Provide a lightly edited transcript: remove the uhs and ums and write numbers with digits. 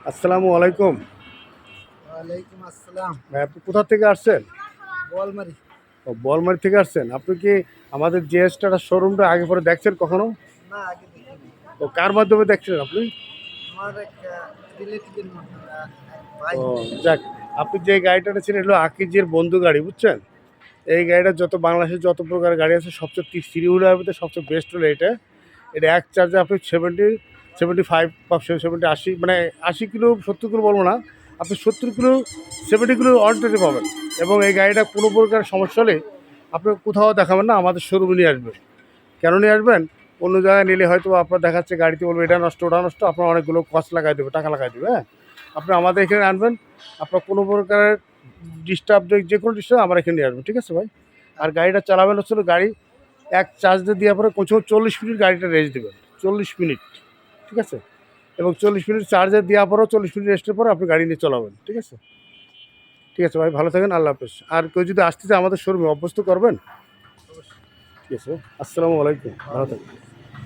আসসালামু আলাইকুম। ওয়ালাইকুম আসসালাম। ভাই আপনি কোথা থেকে আসছেন? বোয়ালমারি। ও বোয়ালমারী থেকে আসছেন। আপনি কি আমাদের জিএস টাটা শোরুমটা আগে পরে দেখছেন কখনো? না, আগে দেখিনি। ও কার মাধ্যমে দেখছিলেন আপনি? আমার এক রিলেটিভের মাধ্যমে এক ভাই। ও যাক, আপনি যে গাড়িটা নিয়েছেন এগুলো আকিজের বন্ধু গাড়ি, বুঝছেন? এই গাড়িটা যত বাংলাদেশের যত প্রকার গাড়ি আছে সবচেয়ে থ্রি হুইলার মধ্যে সবচেয়ে বেস্ট হলো এটা। এটা এক চার্জে আপনি 75 বা 80 মানে 80 কিলো 70 কিলো বলবো না, আপনি 70 কিলো 70 কিলো অল্টারনেটিভ পাবেন। এবং এই গাড়িটা কোনো প্রকার সমস্যা হলে আপনি কোথাও দেখাবেন না, আমাদের শোরুমে নিয়ে আসবেন। কেন নিয়ে আসবেন? অন্য জায়গায় নিলে হয়তো আপনার দেখাচ্ছে গাড়িতে বলবে এটা নষ্ট ওটা নষ্ট, আপনার অনেকগুলো কস্ট লাগাই দেবে, টাকা লাগাই দেবে। হ্যাঁ, আপনি আমাদের এখানে আনবেন, আপনার কোনো প্রকারের ডিস্টার্ব যে কোনো ডিস্টার্ব আমার এখানে নিয়ে আসবেন, ঠিক আছে ভাই? আর গাড়িটা চালাবেন হচ্ছিল গাড়ি এক চার্জ দিয়ে দেওয়ার পরে কোথাও 40 মিনিট গাড়িটা রেস্ট দেবেন, 40 মিনিট, ঠিক আছে? এবং 40 মিনিট চার্জে দেওয়ার পরেও 40 মিনিট রেস্টের পরে আপনি গাড়ি নিয়ে চলাবেন, ঠিক আছে? ঠিক আছে ভাই, ভালো থাকেন, আল্লাহ হাফেজ। আর কেউ যদি আসতে চায় আমাদের শোরুমে অভ্যস্ত করবেন, ঠিক আছে? আসসালামু আলাইকুম, ভালো থাকবেন।